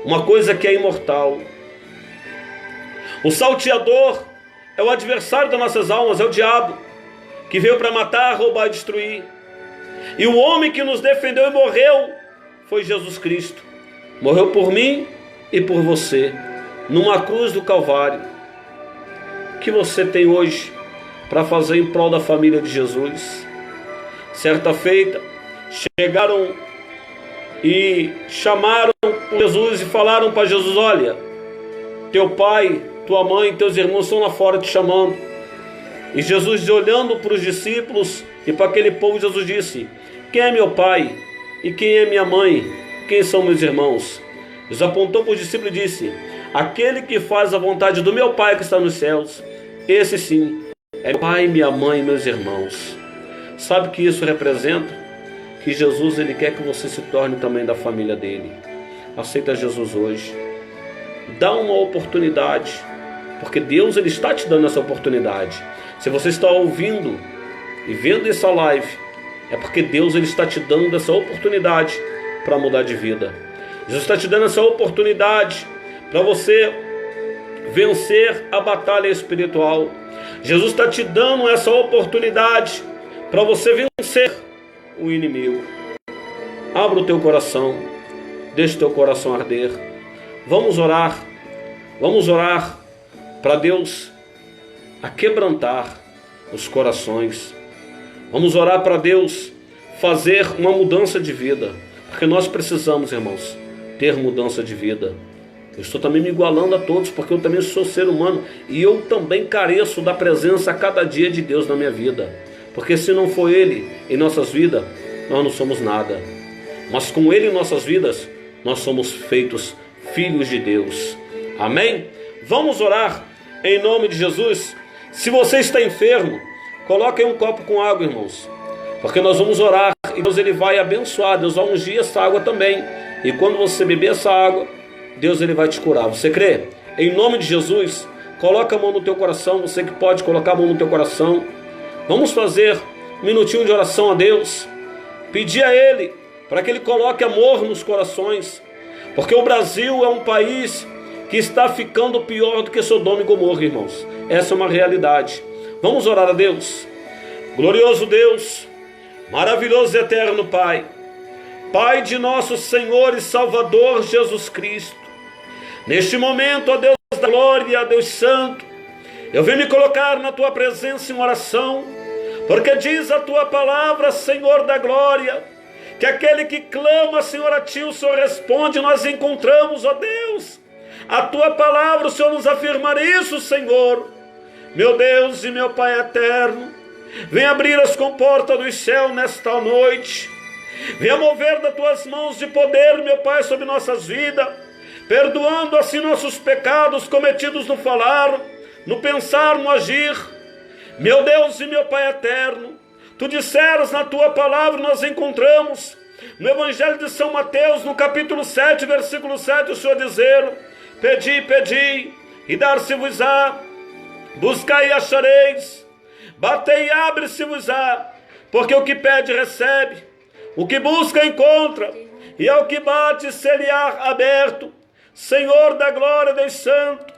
uma coisa que é imortal. O salteador é o adversário das nossas almas, é o diabo, que veio para matar, roubar e destruir. E o homem que nos defendeu e morreu foi Jesus Cristo. Morreu por mim e por você, numa cruz do Calvário. O que você tem hoje para fazer em prol da família de Jesus? Certa feita, chegaram e chamaram Jesus e falaram para Jesus: olha, teu pai, tua mãe, teus irmãos estão lá fora te chamando. E Jesus, olhando para os discípulos e para aquele povo, Jesus disse: quem é meu pai? E quem é minha mãe? Quem são meus irmãos? Jesus apontou para os discípulos e disse: aquele que faz a vontade do meu pai que está nos céus, esse sim é meu pai, minha mãe e meus irmãos. Sabe o que isso representa? Que Jesus, ele quer que você se torne também da família dele. Aceita Jesus hoje. Dá uma oportunidade, porque Deus, ele está te dando essa oportunidade. Se você está ouvindo e vendo essa live, é porque Deus, ele está te dando essa oportunidade para mudar de vida. Jesus está te dando essa oportunidade para você vencer a batalha espiritual. Jesus está te dando essa oportunidade para você vencer o inimigo. Abra o teu coração, deixa o teu coração arder. Vamos orar para Deus aquebrantar os corações. Vamos orar para Deus fazer uma mudança de vida, porque nós precisamos, irmãos, ter mudança de vida. Eu estou também me igualando a todos, porque eu também sou ser humano e eu também careço da presença a cada dia de Deus na minha vida, porque se não for Ele em nossas vidas, nós não somos nada, mas com Ele em nossas vidas, nós somos feitos filhos de Deus. Amém? Vamos orar em nome de Jesus. Se você está enfermo, coloque aí um copo com água, irmãos, porque nós vamos orar e Deus, ele vai abençoar. Deus vai ungir essa água também, e quando você beber essa água, Deus, ele vai te curar. Você crê? Em nome de Jesus, coloca a mão no teu coração. Você que pode colocar a mão no teu coração. Vamos fazer um minutinho de oração a Deus, pedir a Ele para que Ele coloque amor nos corações, porque o Brasil é um país que está ficando pior do que Sodoma e Gomorra, irmãos. Essa é uma realidade. Vamos orar a Deus. Glorioso Deus, maravilhoso e eterno Pai, Pai de nosso Senhor e Salvador Jesus Cristo, neste momento, ó Deus da glória, Deus santo, eu venho me colocar na Tua presença em oração, porque diz a Tua palavra, Senhor da glória, que aquele que clama, Senhor, a Ti, o Senhor responde. Nós encontramos, ó Deus, a Tua palavra, o Senhor nos afirmar isso, Senhor. Meu Deus e meu Pai eterno, vem abrir as comportas do céu nesta noite, venha mover das Tuas mãos de poder, meu Pai, sobre nossas vidas, perdoando assim nossos pecados cometidos no falar, no pensar, no agir. Meu Deus e meu Pai eterno, Tu disseras na Tua palavra, nós encontramos no Evangelho de São Mateus, no capítulo 7, versículo 7, o Senhor dizer: pedi, pedi, e dar-se-vos-á, buscai e achareis, batei e abre-se-vos-á, porque o que pede recebe, o que busca encontra, e ao que bate ser-lhe-á aberto. Senhor da glória, Deus santo,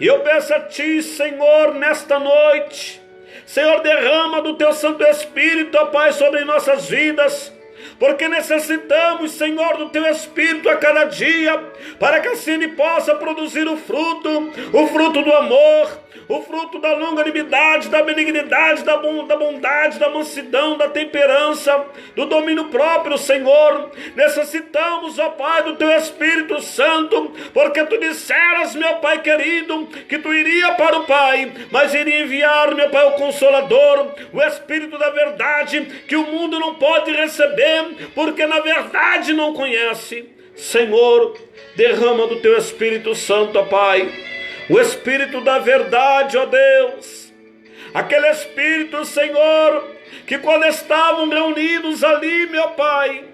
e eu peço a Ti, Senhor, nesta noite, Senhor, derrama do Teu Santo Espírito, ó Pai, sobre nossas vidas, porque necessitamos, Senhor, do Teu Espírito a cada dia, para que assim Ele possa produzir o fruto do amor, o fruto da longanimidade, da benignidade, da bondade, da mansidão, da temperança, do domínio próprio, Senhor. Necessitamos, ó Pai, do Teu Espírito Santo, porque Tu disseras, meu Pai querido, que Tu iria para o Pai, mas iria enviar, meu Pai, o Consolador, o Espírito da verdade, que o mundo não pode receber, porque na verdade não conhece. Senhor, derrama do Teu Espírito Santo, ó Pai, o Espírito da verdade, ó Deus, aquele Espírito, Senhor, que quando estavam reunidos ali, meu Pai,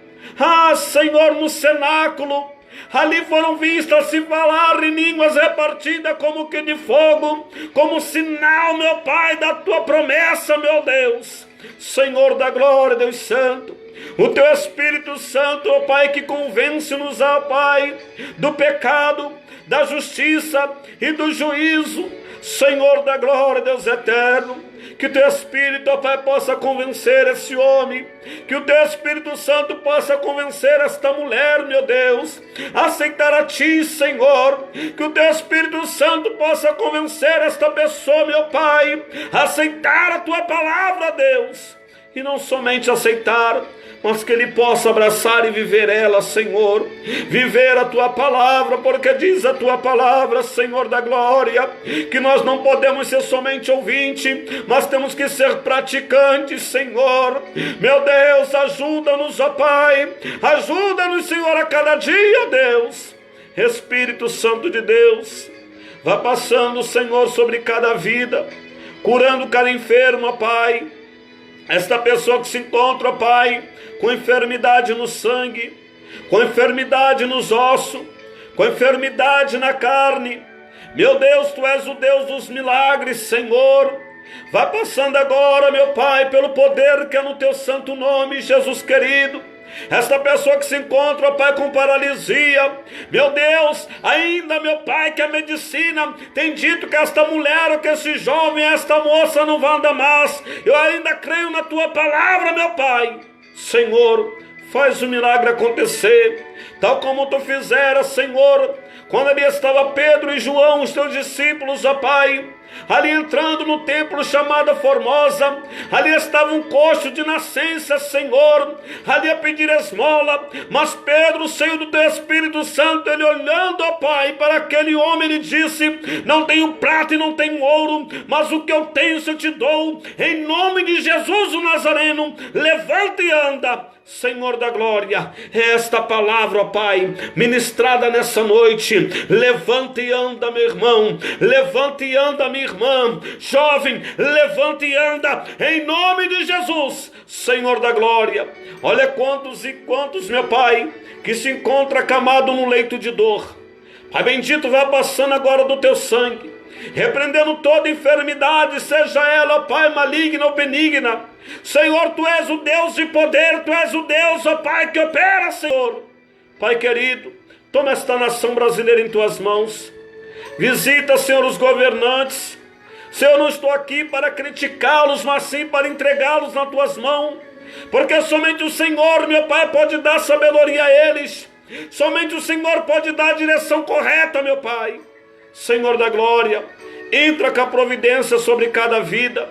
Senhor, no cenáculo, ali foram vistas se falar em línguas repartidas como que de fogo, como sinal, meu Pai, da Tua promessa, meu Deus. Senhor da glória, Deus Santo, o Teu Espírito Santo, ó Pai, que convence-nos, ó Pai, do pecado, da justiça e do juízo. Senhor da glória, Deus eterno, que o Teu Espírito, ó Pai, possa convencer esse homem, que o Teu Espírito Santo possa convencer esta mulher, meu Deus, a aceitar a Ti, Senhor, que o Teu Espírito Santo possa convencer esta pessoa, meu Pai, a aceitar a Tua palavra, Deus, e não somente aceitar, mas que ele possa abraçar e viver ela, Senhor, viver a Tua palavra, porque diz a Tua palavra, Senhor da glória, que nós não podemos ser somente ouvinte, mas temos que ser praticantes, Senhor. Meu Deus, ajuda-nos, ó Pai, ajuda-nos, Senhor, a cada dia, Deus. Espírito Santo de Deus, vá passando, Senhor, sobre cada vida, curando cada enfermo, ó Pai, esta pessoa que se encontra, ó Pai, com enfermidade no sangue, com enfermidade nos ossos, com enfermidade na carne. Meu Deus, Tu és o Deus dos milagres, Senhor. Vá passando agora, meu Pai, pelo poder que é no Teu santo nome, Jesus querido. Esta pessoa que se encontra, ó Pai, com paralisia, meu Deus, ainda, meu Pai, que a medicina tem dito que esta mulher, ou que esse jovem, esta moça não vai andar mais. Eu ainda creio na Tua palavra, meu Pai. Senhor, faz o milagre acontecer, tal como Tu fizeras, Senhor, quando ali estava Pedro e João, os Teus discípulos, ó Pai, ali entrando no templo chamado Formosa, ali estava um coxo de nascença, Senhor, ali a pedir esmola, mas Pedro, cheio do Teu Espírito Santo, ele olhando, ó Pai, para aquele homem, ele disse: não tenho prata e não tenho ouro, mas o que eu tenho eu te dou, em nome de Jesus o Nazareno, levanta e anda. Senhor da glória, esta palavra, ó Pai, ministrada nessa noite, levanta e anda, meu irmão, levanta e anda, minha irmã, jovem, levanta e anda, em nome de Jesus, Senhor da glória. Olha quantos e quantos, meu Pai, que se encontra acamado no leito de dor. Pai bendito, vai passando agora do Teu sangue, repreendendo toda enfermidade, seja ela, ó Pai, maligna ou benigna. Senhor, Tu és o Deus de poder, Tu és o Deus, ó Pai, que opera, Senhor. Pai querido, toma esta nação brasileira em Tuas mãos. Visita, Senhor, os governantes. Senhor, não estou aqui para criticá-los, mas sim para entregá-los nas Tuas mãos, porque somente o Senhor, meu Pai, pode dar sabedoria a eles. Somente o Senhor pode dar a direção correta, meu Pai. Senhor da glória, entra com a providência sobre cada vida.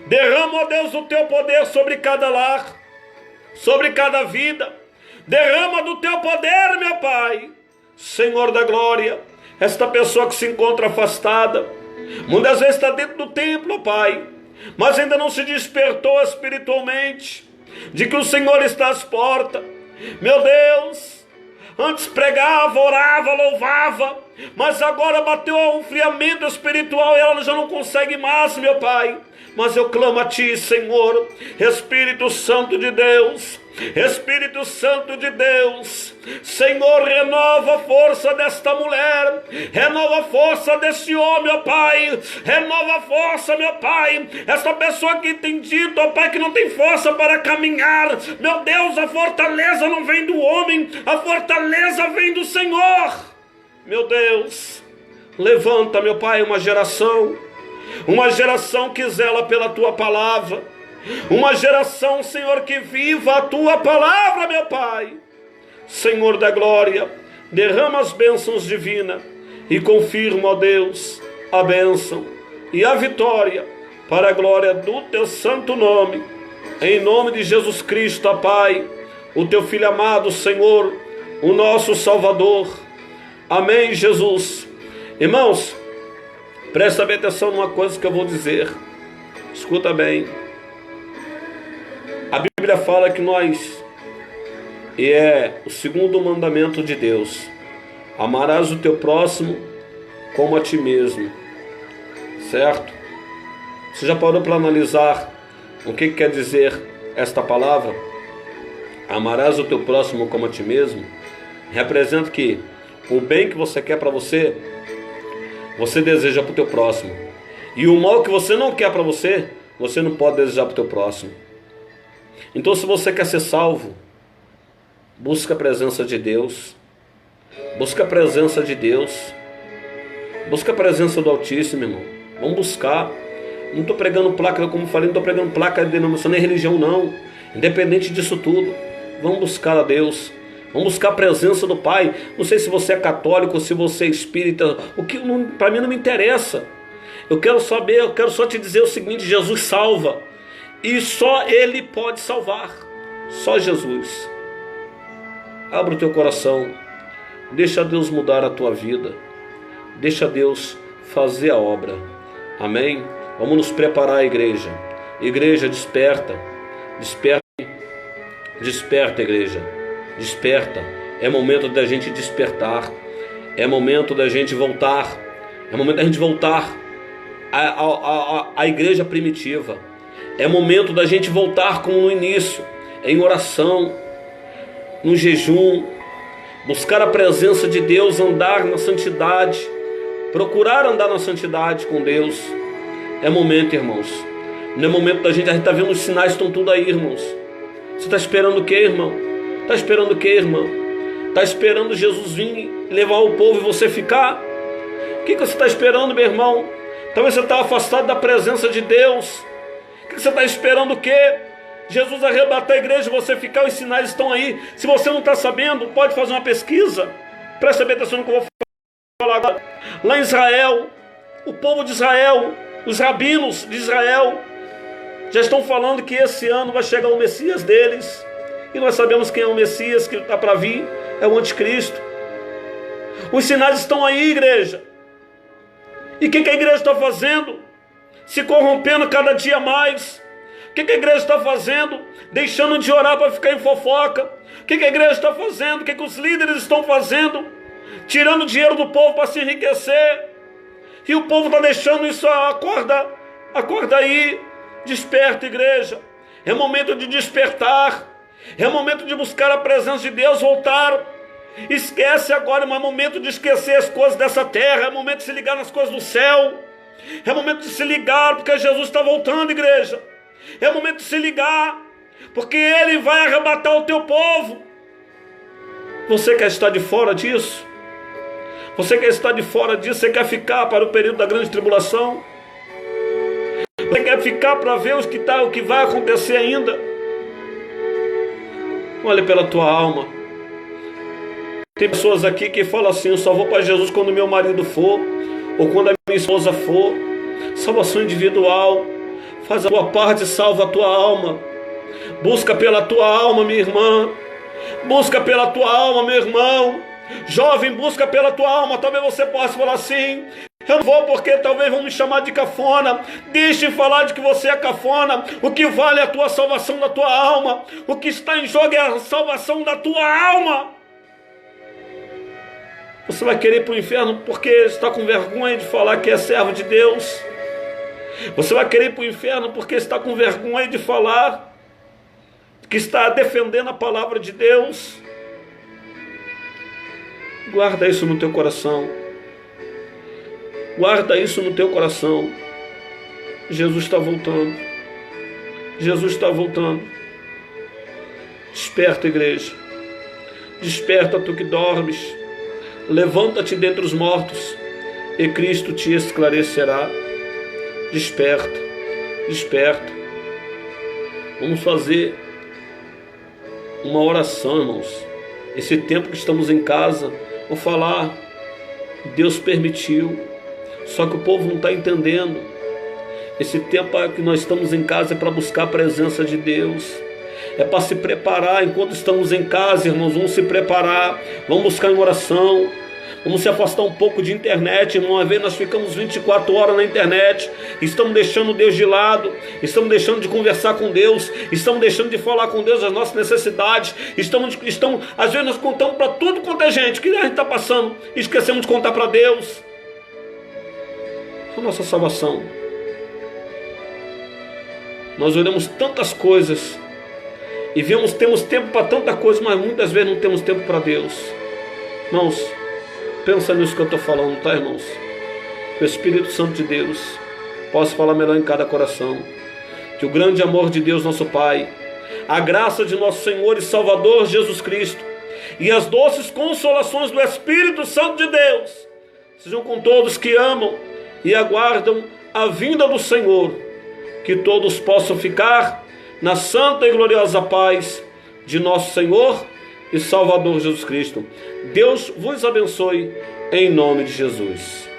Derrama, ó Deus, o Teu poder sobre cada lar, sobre cada vida. Derrama do Teu poder, meu Pai. Senhor da glória, esta pessoa que se encontra afastada, muitas vezes está dentro do templo, ó Pai, mas ainda não se despertou espiritualmente de que o Senhor está às portas. Meu Deus, antes pregava, orava, louvava, mas agora bateu um friamento espiritual e ela já não consegue mais, meu Pai. Mas eu clamo a Ti, Senhor, Espírito Santo de Deus, Espírito Santo de Deus, Senhor, renova a força desta mulher, renova a força desse homem, ó Pai, renova a força, meu Pai, esta pessoa que tem dito, ó Pai, que não tem força para caminhar. Meu Deus, a fortaleza não vem do homem, a fortaleza vem do Senhor. Meu Deus, levanta, meu Pai, uma geração que zela pela Tua palavra, Uma geração, Senhor, que viva a tua palavra, meu Pai. Senhor da glória, derrama as bênçãos divinas e confirma, ó Deus, a bênção e a vitória para a glória do teu santo nome. Em nome de Jesus Cristo, ó Pai, o teu Filho amado, Senhor, o nosso Salvador. Amém, Jesus. Irmãos, presta bem atenção numa coisa que eu vou dizer. Escuta bem. A Bíblia fala que e é o segundo mandamento de Deus: amarás o teu próximo como a ti mesmo. Certo? Você já parou para analisar o que quer dizer esta palavra? Amarás o teu próximo como a ti mesmo representa que o bem que você quer para você, você deseja para o teu próximo. E o mal que você não quer para você, você não pode desejar para o teu próximo. Então, se você quer ser salvo, busca a presença de Deus. Busca a presença de Deus. Busca a presença do Altíssimo, irmão. Vamos buscar. Não estou pregando placa, como falei, não estou pregando placa de denominação nem religião, não. Independente disso tudo, vamos buscar a Deus. Vamos buscar a presença do Pai. Não sei se você é católico, se você é espírita. O que para mim não me interessa. Eu quero saber, eu quero só te dizer o seguinte: Jesus salva. E só Ele pode salvar. Só Jesus. Abra o teu coração. Deixa Deus mudar a tua vida. Deixa Deus fazer a obra. Amém? Vamos nos preparar, igreja. Igreja, desperta. Desperta. Desperta, igreja. Desperta. É momento da gente despertar. É momento da gente voltar. É momento da gente voltar à igreja primitiva. É momento da gente voltar como no início, em oração, no jejum, buscar a presença de Deus, andar na santidade, procurar andar na santidade com Deus. É momento, irmãos. Não é momento da gente, a gente está vendo os sinais, estão tudo aí, irmãos. Você está esperando o quê, irmão? Está esperando o quê, irmão? Está esperando Jesus vir levar o povo e você ficar? O que você está esperando, meu irmão? Talvez você está afastado da presença de Deus. O que você está esperando o quê? Jesus arrebatar a igreja e você ficar, os sinais estão aí. Se você não está sabendo, pode fazer uma pesquisa. Presta bem atenção no que eu vou falar agora. Lá em Israel, o povo de Israel, os rabinos de Israel, já estão falando que esse ano vai chegar o Messias deles. E nós sabemos quem é o Messias que está para vir. É o Anticristo. Os sinais estão aí, igreja. E o que a igreja está fazendo? Se corrompendo cada dia mais. O que a igreja está fazendo? Deixando de orar para ficar em fofoca. O que a igreja está fazendo? O que os líderes estão fazendo? Tirando dinheiro do povo para se enriquecer. E o povo está deixando isso. Acorda aí. Desperta, igreja. É momento de despertar. É momento de buscar a presença de Deus, voltar. Esquece agora, mas é momento de esquecer as coisas dessa terra. É momento de se ligar nas coisas do céu. É momento de se ligar, porque Jesus está voltando, igreja. É momento de se ligar, porque Ele vai arrebatar o teu povo. Você quer estar de fora disso? Você quer estar de fora disso? Você quer ficar para o período da grande tribulação? Você quer ficar para ver o que vai acontecer ainda? Olha pela tua alma. Tem pessoas aqui que falam assim: eu só vou para Jesus quando meu marido for, ou quando a minha esposa for. Salvação individual. Faz a tua parte e salva a tua alma. Busca pela tua alma, minha irmã. Busca pela tua alma, meu irmão. Jovem, busca pela tua alma. Talvez você possa falar assim: eu não vou porque talvez vão me chamar de cafona. Deixe de falar de que você é cafona. O que vale é a tua salvação da tua alma. O que está em jogo é a salvação da tua alma. Você vai querer ir para o inferno porque está com vergonha de falar que é servo de Deus. Você vai querer ir para o inferno porque está com vergonha de falar que está defendendo a palavra de Deus. Guarda isso no teu coração. Guarda isso no teu coração. Jesus está voltando. Jesus está voltando. Desperta, igreja. Desperta, tu que dormes. Levanta-te dentre os mortos e Cristo te esclarecerá. Desperta, desperta. Vamos fazer uma oração, irmãos. Esse tempo que estamos em casa, vou falar, Deus permitiu, só que o povo não está entendendo. Esse tempo que nós estamos em casa é para buscar a presença de Deus, é para se preparar. Enquanto estamos em casa, irmãos, vamos se preparar, vamos buscar em oração, vamos se afastar um pouco de internet, irmão. Às vezes nós ficamos 24 horas na internet, estamos deixando Deus de lado, estamos deixando de conversar com Deus, estamos deixando de falar com Deus as nossas necessidades, às vezes nós contamos para tudo quanto é gente, o que a gente está passando, e esquecemos de contar para Deus a nossa salvação. Nós olhamos tantas coisas e temos tempo para tanta coisa, mas muitas vezes não temos tempo para Deus. Irmãos, pensa nisso que eu estou falando, tá, irmãos? Que o Espírito Santo de Deus possa falar melhor em cada coração. Que o grande amor de Deus, nosso Pai, a graça de nosso Senhor e Salvador Jesus Cristo e as doces consolações do Espírito Santo de Deus sejam com todos que amam e aguardam a vinda do Senhor. Que todos possam ficar na santa e gloriosa paz de nosso Senhor e Salvador Jesus Cristo. Deus vos abençoe em nome de Jesus.